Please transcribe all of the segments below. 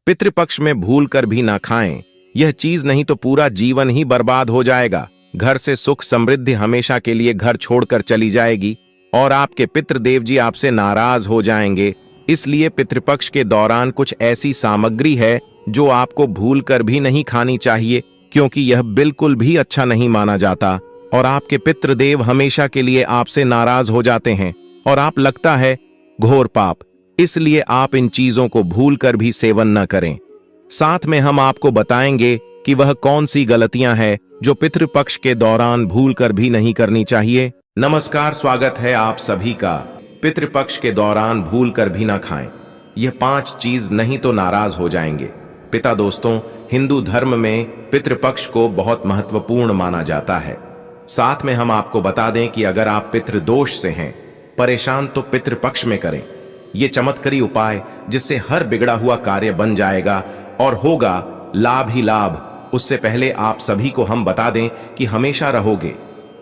पितृपक्ष में भूल कर भी ना खाएं। यह चीज नहीं तो पूरा जीवन ही बर्बाद हो जाएगा। घर से सुख समृद्धि हमेशा के लिए घर छोड़कर चली जाएगी और आपके पितृदेव जी आपसे नाराज हो जाएंगे। इसलिए पितृपक्ष के दौरान कुछ ऐसी सामग्री है जो आपको भूल कर भी नहीं खानी चाहिए, क्योंकि यह बिल्कुल भी अच्छा नहीं माना जाता और आपके पितृदेव हमेशा के लिए आपसे नाराज हो जाते हैं और आप लगता है घोर पाप। इसलिए आप इन चीजों को भूल कर भी सेवन न करें। साथ में हम आपको बताएंगे कि वह कौन सी गलतियां हैं जो पितृपक्ष के दौरान भूल कर भी नहीं करनी चाहिए। नमस्कार, स्वागत है आप सभी का। पितृपक्ष के दौरान भूल कर भी ना खाएं। यह 5 चीज नहीं तो नाराज हो जाएंगे। पिता दोस्तों, हिंदू धर्म में पितृपक्ष को बहुत महत्वपूर्ण माना जाता है। साथ में हम आपको बता दें कि अगर आप पितृदोष से हैं परेशान तो पितृपक्ष में करें। ये चमत्कारी उपाय जिससे हर बिगड़ा हुआ कार्य बन जाएगा और होगा लाभ ही लाभ। उससे पहले आप सभी को हम बता दें कि हमेशा रहोगे,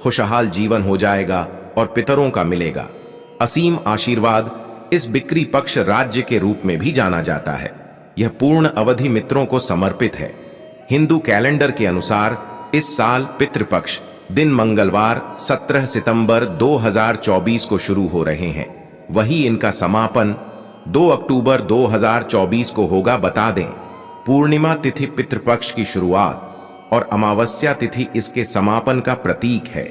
खुशहाल जीवन हो जाएगा और पितरों का मिलेगा असीम आशीर्वाद। इस बिक्री पक्ष राज्य के रूप में भी जाना जाता है। यह पूर्ण अवधि मित्रों को समर्पित है। हिंदू कैलेंडर के अनुसार इस साल पितृपक्ष दिन मंगलवार 17 सितंबर 2024 को शुरू हो रहे हैं। वही इनका समापन 2 अक्टूबर 2024 को होगा। बता दें, पूर्णिमा तिथि पितृपक्ष की शुरुआत और अमावस्या तिथि इसके समापन का प्रतीक है।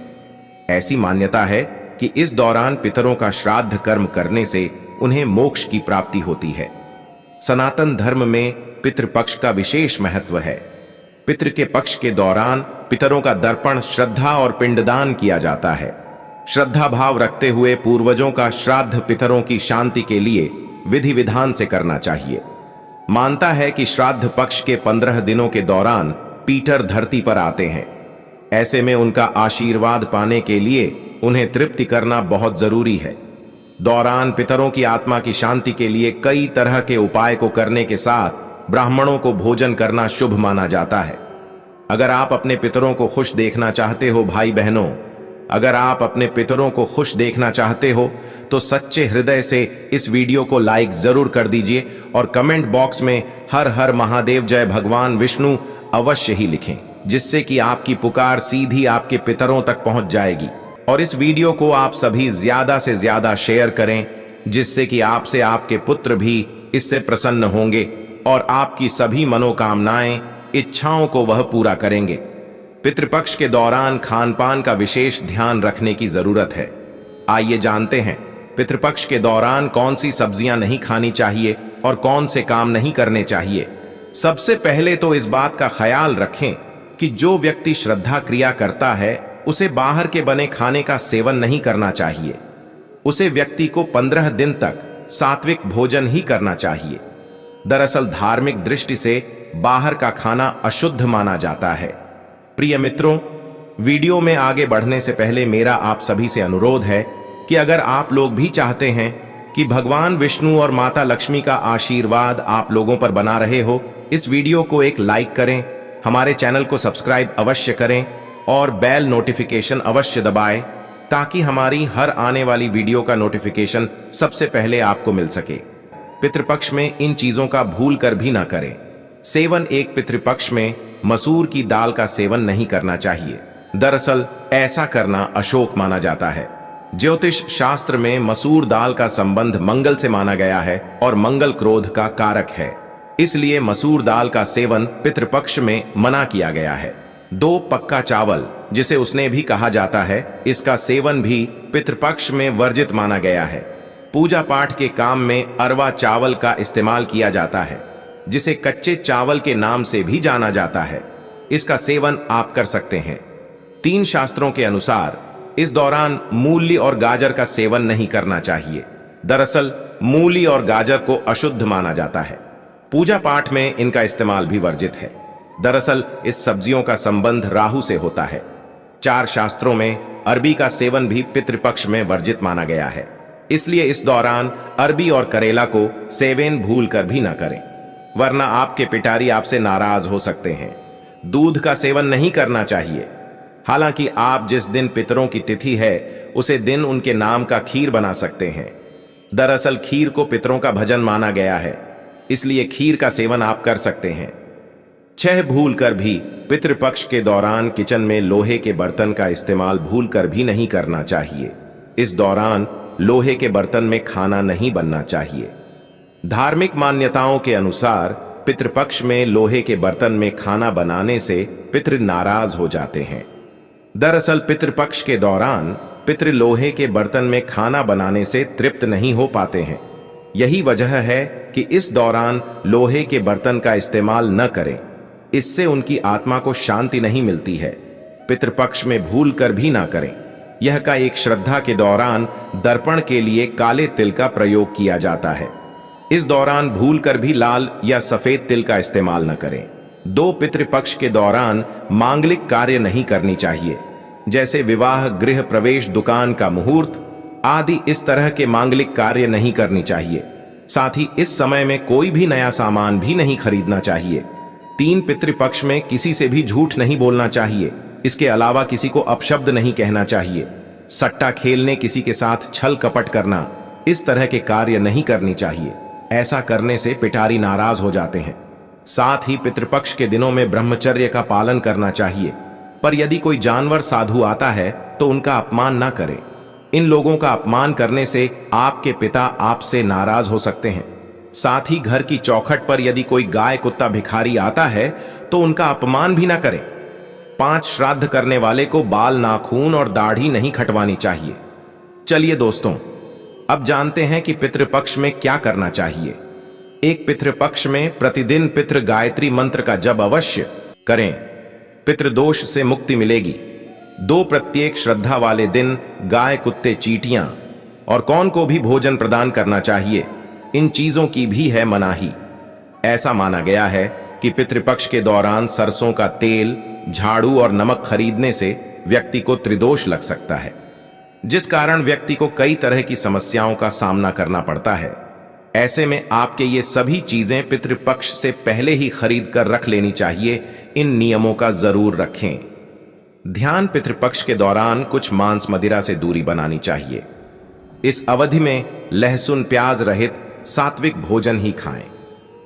ऐसी मान्यता है कि इस दौरान पितरों का श्राद्ध कर्म करने से उन्हें मोक्ष की प्राप्ति होती है। सनातन धर्म में पितृपक्ष का विशेष महत्व है। पितृ के पक्ष के दौरान पितरों का दर्पण, श्रद्धा और पिंडदान किया जाता है। श्रद्धा भाव रखते हुए पूर्वजों का श्राद्ध पितरों की शांति के लिए विधि विधान से करना चाहिए। मानता है कि श्राद्ध पक्ष के 15 दिनों के दौरान पीटर धरती पर आते हैं। ऐसे में उनका आशीर्वाद पाने के लिए उन्हें तृप्ति करना बहुत जरूरी है। दौरान पितरों की आत्मा की शांति के लिए कई तरह के उपाय को करने के साथ ब्राह्मणों को भोजन करना शुभ माना जाता है। अगर आप अपने पितरों को खुश देखना चाहते हो भाई बहनों, अगर आप अपने पितरों को खुश देखना चाहते हो तो सच्चे हृदय से इस वीडियो को लाइक जरूर कर दीजिए और कमेंट बॉक्स में हर हर महादेव जय भगवान विष्णु अवश्य ही लिखें, जिससे कि आपकी पुकार सीधी आपके पितरों तक पहुंच जाएगी। और इस वीडियो को आप सभी ज्यादा से ज्यादा शेयर करें, जिससे कि आपसे आपके पुत्र भी इससे प्रसन्न होंगे और आपकी सभी मनोकामनाएं, इच्छाओं को वह पूरा करेंगे। पितृपक्ष के दौरान खानपान का विशेष ध्यान रखने की जरूरत है। आइए जानते हैं पितृपक्ष के दौरान कौन सी सब्जियां नहीं खानी चाहिए और कौन से काम नहीं करने चाहिए। सबसे पहले तो इस बात का ख्याल रखें कि जो व्यक्ति श्रद्धा क्रिया करता है उसे बाहर के बने खाने का सेवन नहीं करना चाहिए। उसे व्यक्ति को 15 दिन तक सात्विक भोजन ही करना चाहिए। दरअसल धार्मिक दृष्टि से बाहर का खाना अशुद्ध माना जाता है। प्रिय मित्रों, वीडियो में आगे बढ़ने से पहले मेरा आप सभी से अनुरोध है कि अगर आप लोग भी चाहते हैं कि भगवान विष्णु और माता लक्ष्मी का आशीर्वाद आप लोगों पर बना रहे हो, इस वीडियो को एक लाइक करें, हमारे चैनल को सब्सक्राइब अवश्य करें और बेल नोटिफिकेशन अवश्य दबाएं, ताकि हमारी हर आने वाली वीडियो का नोटिफिकेशन सबसे पहले आपको मिल सके। पितृपक्ष में इन चीजों का भूल कर भी ना करें। सेवन एक पितृपक्ष में मसूर की दाल का सेवन नहीं करना चाहिए। दरअसल ऐसा करना अशोक माना जाता है। ज्योतिष शास्त्र में मसूर दाल का संबंध मंगल से माना गया है और मंगल क्रोध का कारक है। इसलिए मसूर दाल का सेवन पितृपक्ष में मना किया गया है। 2 पक्का चावल, जिसे उसने भी कहा जाता है, इसका सेवन भी पितृपक्ष में वर्जित माना गया है। पूजा पाठ के काम में अरवा चावल का इस्तेमाल किया जाता है, जिसे कच्चे चावल के नाम से भी जाना जाता है। इसका सेवन आप कर सकते हैं। 3 शास्त्रों के अनुसार इस दौरान मूली और गाजर का सेवन नहीं करना चाहिए। दरअसल मूली और गाजर को अशुद्ध माना जाता है। पूजा पाठ में इनका इस्तेमाल भी वर्जित है। दरअसल इस सब्जियों का संबंध राहु से होता है। 4 शास्त्रों में अरबी का सेवन भी पितृपक्ष में वर्जित माना गया है। इसलिए इस दौरान अरबी और करेला को सेवन भूल कर भी न करें, वरना आपके पिटारी आपसे नाराज हो सकते हैं। दूध का सेवन नहीं करना चाहिए। हालांकि आप जिस दिन पितरों की तिथि है उसे दिन उनके नाम का खीर बना सकते हैं। दरअसल खीर को पितरों का भजन माना गया है, इसलिए खीर का सेवन आप कर सकते हैं। 6 भूल कर भी पितृपक्ष के दौरान किचन में लोहे के बर्तन का इस्तेमाल भूल कर भी नहीं करना चाहिए। इस दौरान लोहे के बर्तन में खाना नहीं बनना चाहिए। धार्मिक मान्यताओं के अनुसार पितृपक्ष में लोहे के बर्तन में खाना बनाने से पितृ नाराज हो जाते हैं। दरअसल पितृपक्ष के दौरान पितृ लोहे के बर्तन में खाना बनाने से तृप्त नहीं हो पाते हैं। यही वजह है कि इस दौरान लोहे के बर्तन का इस्तेमाल न करें, इससे उनकी आत्मा को शांति नहीं मिलती है। पितृपक्ष में भूल कर भी ना करें। यह का एक श्रद्धा के दौरान दर्पण के लिए काले तिल का प्रयोग किया जाता है। इस दौरान भूल कर भी लाल या सफेद तिल का इस्तेमाल न करें। 2 पितृपक्ष के दौरान मांगलिक कार्य नहीं करनी चाहिए, जैसे विवाह, गृह प्रवेश, दुकान का मुहूर्त आदि। इस तरह के मांगलिक कार्य नहीं करनी चाहिए। साथ ही इस समय में कोई भी नया सामान भी नहीं खरीदना चाहिए। 3 पितृपक्ष में किसी से भी झूठ नहीं बोलना चाहिए। इसके अलावा किसी को अपशब्द नहीं कहना चाहिए। सट्टा खेलने, किसी के साथ छल कपट करना, इस तरह के कार्य नहीं करनी चाहिए। ऐसा करने से पिटारी नाराज हो जाते हैं। साथ ही पितृपक्ष के दिनों में ब्रह्मचर्य का पालन करना चाहिए। पर यदि कोई जानवर, साधु आता है तो उनका अपमान ना करें। इन लोगों का अपमान करने से आपके पिता आपसे नाराज हो सकते हैं। साथ ही घर की चौखट पर यदि कोई गाय, कुत्ता, भिखारी आता है तो उनका अपमान भी ना करें। 5 श्राद्ध करने वाले को बाल, नाखून और दाढ़ी नहीं खटवानी चाहिए। चलिए दोस्तों, अब जानते हैं कि पितृपक्ष में क्या करना चाहिए। एक पितृपक्ष में प्रतिदिन पितृ गायत्री मंत्र का जप अवश्य करें। पितृदोष से मुक्ति मिलेगी। 2 प्रत्येक श्रद्धा वाले दिन गाय, कुत्ते, चींटियां और कौन को भी भोजन प्रदान करना चाहिए। इन चीजों की भी है मनाही। ऐसा माना गया है कि पितृपक्ष के दौरान सरसों का तेल, झाड़ू और नमक खरीदने से व्यक्ति को त्रिदोष लग सकता है, जिस कारण व्यक्ति को कई तरह की समस्याओं का सामना करना पड़ता है। ऐसे में आपके ये सभी चीजें पितृपक्ष से पहले ही खरीद कर रख लेनी चाहिए। इन नियमों का जरूर रखें। ध्यान, पितृपक्ष के दौरान कुछ मांस मदिरा से दूरी बनानी चाहिए। इस अवधि में लहसुन, प्याज रहित सात्विक भोजन ही खाएं।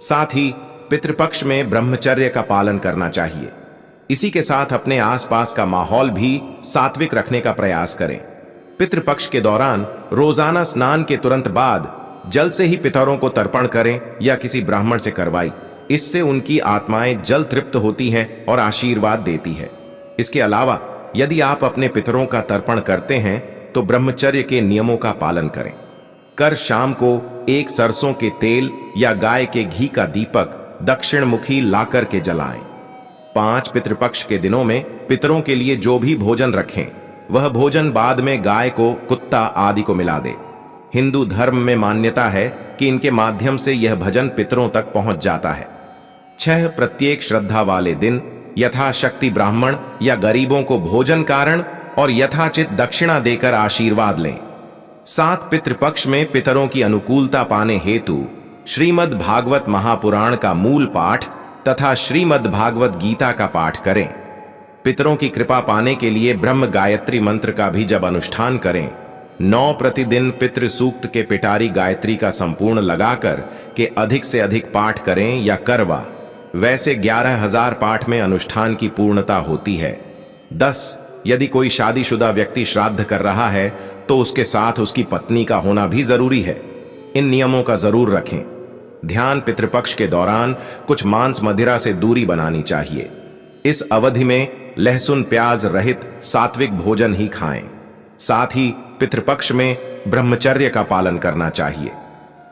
साथ ही पितृपक्ष में ब्रह्मचर्य का पालन करना चाहिए। इसी के साथ अपने आसपास का माहौल भी सात्विक रखने का प्रयास करें। पितृपक्ष के दौरान रोजाना स्नान के तुरंत बाद जल से ही पितरों को तर्पण करें या किसी ब्राह्मण से करवाई। इससे उनकी आत्माएं जल तृप्त होती हैं और आशीर्वाद देती है। इसके अलावा यदि आप अपने पितरों का तर्पण करते हैं तो ब्रह्मचर्य के नियमों का पालन करें। कर शाम को एक सरसों के तेल या गाय के घी का दीपक दक्षिण मुखी लाकर के जलाएं। 5 पितृपक्ष के दिनों में पितरों के लिए जो भी भोजन रखें, वह भोजन बाद में गाय को, कुत्ता आदि को मिला दे। हिंदू धर्म में मान्यता है कि इनके माध्यम से यह भजन पितरों तक पहुंच जाता है। 6 प्रत्येक श्रद्धा वाले दिन यथाशक्ति ब्राह्मण या गरीबों को भोजन कारण और यथाचित दक्षिणा देकर आशीर्वाद लें। 7 पितृपक्ष में पितरों की अनुकूलता पाने हेतु श्रीमद् भागवत महापुराण का मूल पाठ तथा श्रीमद् भागवत गीता का पाठ करें। पितरों की कृपा पाने के लिए ब्रह्म गायत्री मंत्र का भी जब अनुष्ठान करें। 9 प्रतिदिन पितृ सूक्त के पिटारी गायत्री का संपूर्ण लगाकर के अधिक से अधिक पाठ करें या करवा। वैसे 11,000 पाठ में अनुष्ठान की पूर्णता होती है। 10 यदि कोई शादीशुदा व्यक्ति श्राद्ध कर रहा है तो उसके साथ उसकी पत्नी का होना भी जरूरी है। इन नियमों का जरूर रखें। ध्यान, पितृपक्ष के दौरान कुछ मांस मदिरा से दूरी बनानी चाहिए। इस अवधि में लहसुन, प्याज रहित सात्विक भोजन ही खाएं। साथ ही पितृपक्ष में ब्रह्मचर्य का पालन करना चाहिए।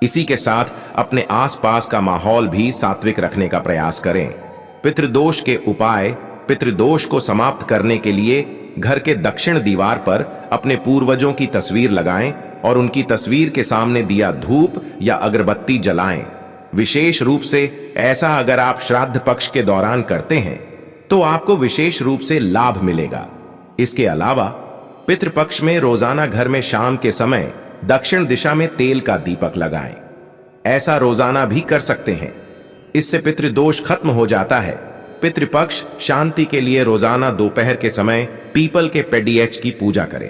इसी के साथ अपने आसपास का माहौल भी सात्विक रखने का प्रयास करें। पितृदोष के उपाय, पितृदोष को समाप्त करने के लिए घर के दक्षिण दीवार पर अपने पूर्वजों की तस्वीर लगाएं और उनकी तस्वीर के सामने दिया धूप या अगरबत्ती जलाएं। विशेष रूप से ऐसा अगर आप श्राद्ध पक्ष के दौरान करते हैं तो आपको विशेष रूप से लाभ मिलेगा। इसके अलावा पितृपक्ष में रोजाना घर में शाम के समय दक्षिण दिशा में तेल का दीपक लगाएं। ऐसा रोजाना भी कर सकते हैं। इससे पितृदोष खत्म हो जाता है। पितृपक्ष शांति के लिए रोजाना दोपहर के समय पीपल के पेडिएच की पूजा करें।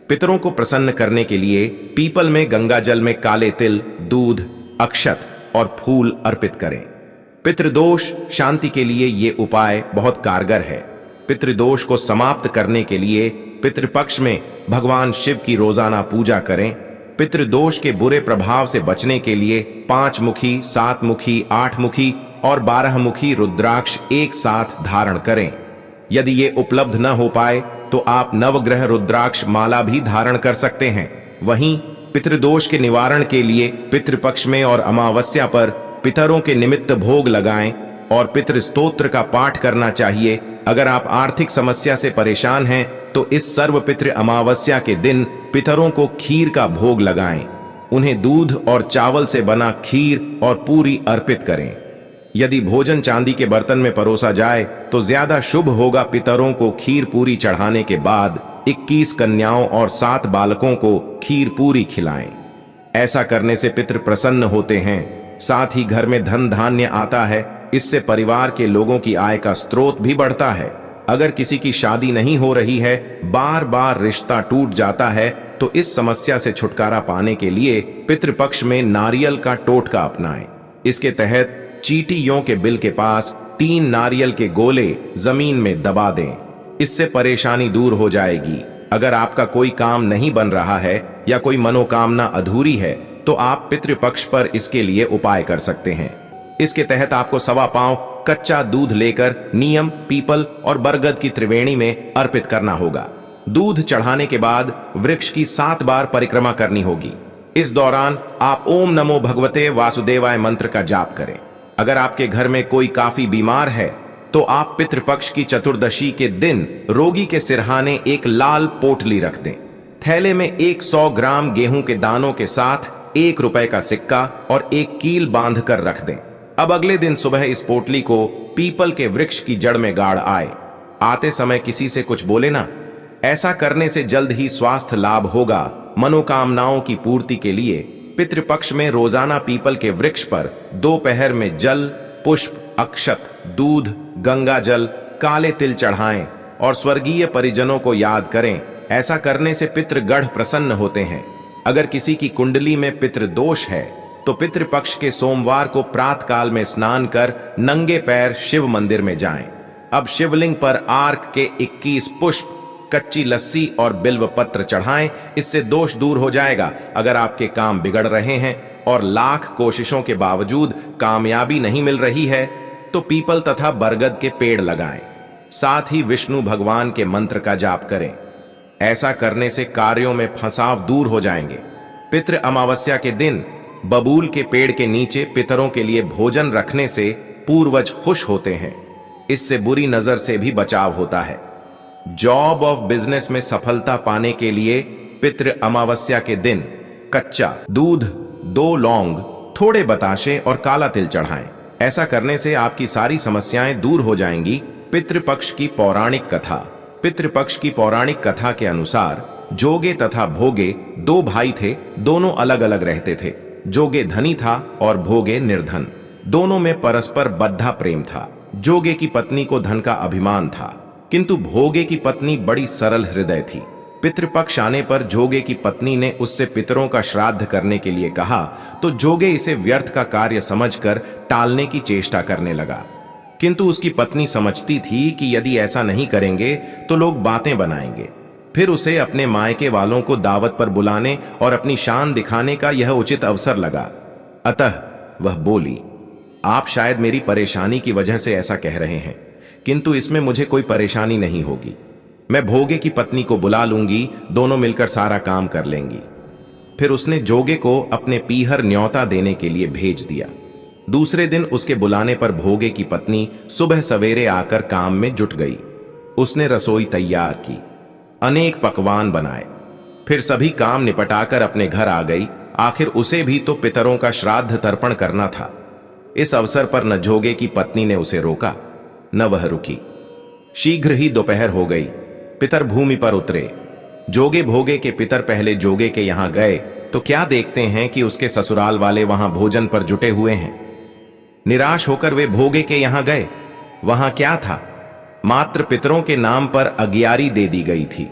पितरों को प्रसन्न करने के लिए पीपल में गंगा जल में काले तिल, दूध, अक्षत और फूल अर्पित करें। पितृदोष शांति के लिए ये उपाय बहुत कारगर है। पितृदोष को समाप्त करने के लिए पितृपक्ष में भगवान शिव की रोजाना पूजा करें। पितृदोष के बुरे प्रभाव से बचने के लिए 5 मुखी, 7 मुखी, 8 मुखी और 12 मुखी रुद्राक्ष एक साथ धारण करें। यदि ये उपलब्ध न हो पाए तो आप नवग्रह रुद्राक्ष माला भी धारण कर सकते हैं। वहीं पितृदोष के निवारण के लिए पितृपक्ष में और अमावस्या पर पितरों के निमित्त भोग लगाएं और पितृ स्तोत्र का पाठ करना चाहिए। अगर आप आर्थिक समस्या से परेशान हैं तो इस सर्व पितृ अमावस्या के दिन पितरों को खीर का भोग लगाएं। उन्हें दूध और चावल से बना खीर और पूरी अर्पित करें। यदि भोजन चांदी के बर्तन में परोसा जाए तो ज्यादा शुभ होगा। पितरों को खीर पूरी चढ़ाने के बाद 21 कन्याओं और 7 बालकों को खीर पूरी खिलाएं। ऐसा करने से पितृ प्रसन्न होते हैं, साथ ही घर में धन धान्य आता है। इससे परिवार के लोगों की आय का स्रोत भी बढ़ता है। अगर किसी की शादी नहीं हो रही है, बार बार रिश्ता टूट जाता है, तो इस समस्या से छुटकारा पाने के लिए पितृपक्ष में नारियल का टोटका अपनाएं। इसके तहत चींटियों के बिल के पास 3 नारियल के गोले जमीन में दबा दें। इससे परेशानी दूर हो जाएगी। अगर आपका कोई काम नहीं बन रहा है या कोई मनोकामना अधूरी है तो आप पितृपक्ष पर इसके लिए उपाय कर सकते हैं। इसके तहत आपको 1.25 पाव कच्चा दूध लेकर नीम, पीपल और बरगद की त्रिवेणी में अर्पित करना होगा। दूध चढ़ाने के बाद वृक्ष की 7 बार परिक्रमा करनी होगी। इस दौरान आप ओम नमो भगवते वासुदेवाय मंत्र का जाप करें। अगर आपके घर में कोई काफी बीमार है तो आप पितृपक्ष की चतुर्दशी के दिन रोगी के सिरहाने एक लाल पोटली रख दें। थैले में 100 ग्राम गेहूं के दानों के साथ 1 रुपए का सिक्का और एक कील बांध कर रख दें। अब अगले दिन सुबह इस पोटली को पीपल के वृक्ष की जड़ में गाड़ आए। आते समय किसी से कुछ बोले ना। ऐसा करने से जल्द ही स्वास्थ्य लाभ होगा। मनोकामनाओं की पूर्ति के लिए पितृपक्ष में रोजाना पीपल के वृक्ष पर दोपहर में जल, पुष्प, अक्षत, दूध, गंगा जल, काले तिल चढ़ाएं और स्वर्गीय परिजनों को याद करें। ऐसा करने से पितृगढ़ प्रसन्न होते हैं। अगर किसी की कुंडली में पितृदोष है तो पितृपक्ष के सोमवार को प्रातः काल में स्नान कर नंगे पैर शिव मंदिर में जाएं। अब शिवलिंग पर आर्क के 21 पुष्प, कच्ची लस्सी और बिल्व पत्र चढ़ाएं। इससे दोष दूर हो जाएगा। अगर आपके काम बिगड़ रहे हैं और लाख कोशिशों के बावजूद कामयाबी नहीं मिल रही है तो पीपल तथा बरगद के पेड़ लगाएं। साथ ही विष्णु भगवान के मंत्र का जाप करें। ऐसा करने से कार्यों में फंसाव दूर हो जाएंगे। पितृ अमावस्या के दिन बबूल के पेड़ के नीचे पितरों के लिए भोजन रखने से पूर्वज खुश होते हैं। इससे बुरी नजर से भी बचाव होता है। जॉब ऑफ बिजनेस में सफलता पाने के लिए पितृ अमावस्या के दिन कच्चा दूध, 2 लौंग, थोड़े बताशे और काला तिल चढ़ाएं। ऐसा करने से आपकी सारी समस्याएं दूर हो जाएंगी। पितृपक्ष की पौराणिक कथा। पितृपक्ष की पौराणिक कथा के अनुसार जोगे तथा भोगे 2 भाई थे। दोनों अलग अलग रहते थे। जोगे धनी था और भोगे निर्धन। दोनों में परस्पर बद्धा प्रेम था। जोगे की पत्नी को धन का अभिमान था, किंतु भोगे की पत्नी बड़ी सरल हृदय थी। पितृपक्ष आने पर जोगे की पत्नी ने उससे पितरों का श्राद्ध करने के लिए कहा तो जोगे इसे व्यर्थ का कार्य समझकर टालने की चेष्टा करने लगा। किंतु उसकी पत्नी समझती थी कि यदि ऐसा नहीं करेंगे तो लोग बातें बनाएंगे। फिर उसे अपने मायके वालों को दावत पर बुलाने और अपनी शान दिखाने का यह उचित अवसर लगा। अतः वह बोली, आप शायद मेरी परेशानी की वजह से ऐसा कह रहे हैं, किंतु इसमें मुझे कोई परेशानी नहीं होगी। मैं भोगे की पत्नी को बुला लूंगी, दोनों मिलकर सारा काम कर लेंगी। फिर उसने जोगे को अपने पीहर न्योता देने के लिए भेज दिया। दूसरे दिन उसके बुलाने पर भोगे की पत्नी सुबह सवेरे आकर काम में जुट गई। उसने रसोई तैयार की, अनेक पकवान बनाए, फिर सभी काम निपटाकर अपने घर आ गई। आखिर उसे भी तो पितरों का श्राद्ध तर्पण करना था। इस अवसर पर न जोगे की पत्नी ने उसे रोका न वह रुकी। शीघ्र ही दोपहर हो गई। पितर भूमि पर उतरे। जोगे भोगे के पितर पहले जोगे के यहां गए तो क्या देखते हैं कि उसके ससुराल वाले वहां भोजन पर जुटे हुए हैं। निराश होकर वे भोगे के यहां गए। वहां क्या था, मात्र पितरों के नाम पर अगियारी दे दी गई थी।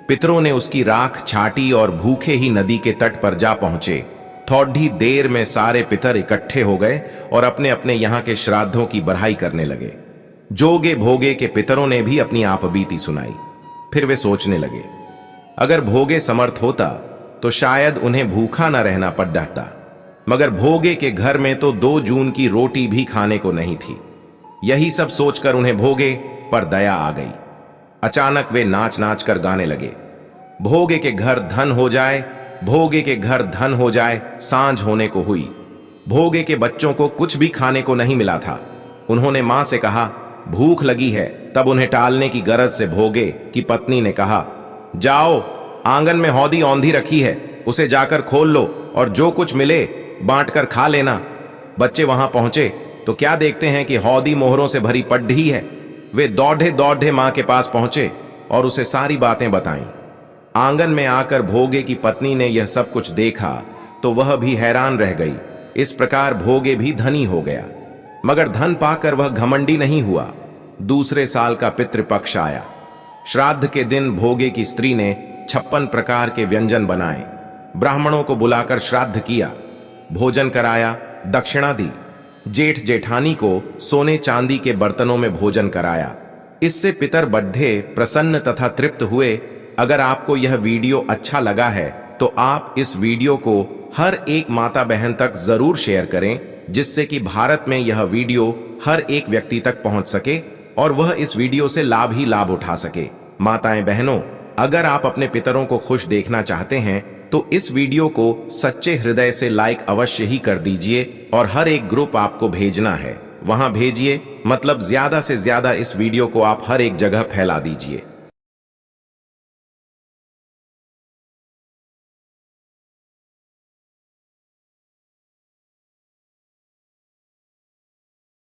पितरों ने उसकी राख छाटी और भूखे ही नदी के तट पर जा पहुंचे। थोड़ी देर में सारे पितर इकट्ठे हो गए और अपने अपने यहाँ के श्राद्धों की बड़ाई करने लगे। जोगे भोगे के पितरों ने भी अपनी आपबीती सुनाई। फिर वे सोचने लगे, अगर भोगे समर्थ होता तो शायद उन्हें भूखा न रहना पड़ जाता, मगर भोगे के घर में तो 2 जून की रोटी भी खाने को नहीं थी। यही सब सोचकर उन्हें भोगे पर दया आ गई। अचानक वे नाच नाच कर गाने लगे, भोगे के घर धन हो जाए, भोगे के घर धन हो जाए। सांझ होने को हुई। भोगे के बच्चों को कुछ भी खाने को नहीं मिला था। उन्होंने मां से कहा, भूख लगी है। तब उन्हें टालने की गरज से भोगे की पत्नी ने कहा, जाओ, आंगन में हौदी औंधी रखी है, उसे जाकर खोल लो और जो कुछ मिले बांट कर खा लेना। बच्चे वहां पहुंचे तो क्या देखते हैं कि हौदी मोहरों से भरी पड्ढी है। वे दौड़े दौड़े मां के पास पहुंचे और उसे सारी बातें बताईं। आंगन में आकर भोगे की पत्नी ने यह सब कुछ देखा तो वह भी हैरान रह गई। इस प्रकार भोगे भी धनी हो गया, मगर धन पाकर वह घमंडी नहीं हुआ। दूसरे साल का पितृपक्ष आया। श्राद्ध के दिन भोगे की स्त्री ने 56 प्रकार के व्यंजन बनाए। ब्राह्मणों को बुलाकर श्राद्ध किया, भोजन कराया, दक्षिणा दी। जेठ जेठानी को सोने चांदी के बर्तनों में भोजन कराया। इससे पितर बड्ढे प्रसन्न तथा तृप्त हुए। अगर आपको यह वीडियो अच्छा लगा है तो आप इस वीडियो को हर एक माता बहन तक जरूर शेयर करें, जिससे कि भारत में यह वीडियो हर एक व्यक्ति तक पहुंच सके और वह इस वीडियो से लाभ ही लाभ उठा सके। माताएं बहनों, अगर आप अपने पितरों को खुश देखना चाहते हैं तो इस वीडियो को सच्चे हृदय से लाइक अवश्य ही कर दीजिए और हर एक ग्रुप आपको भेजना है वहां भेजिए, मतलब ज्यादा से ज्यादा इस वीडियो को आप हर एक जगह फैला दीजिए।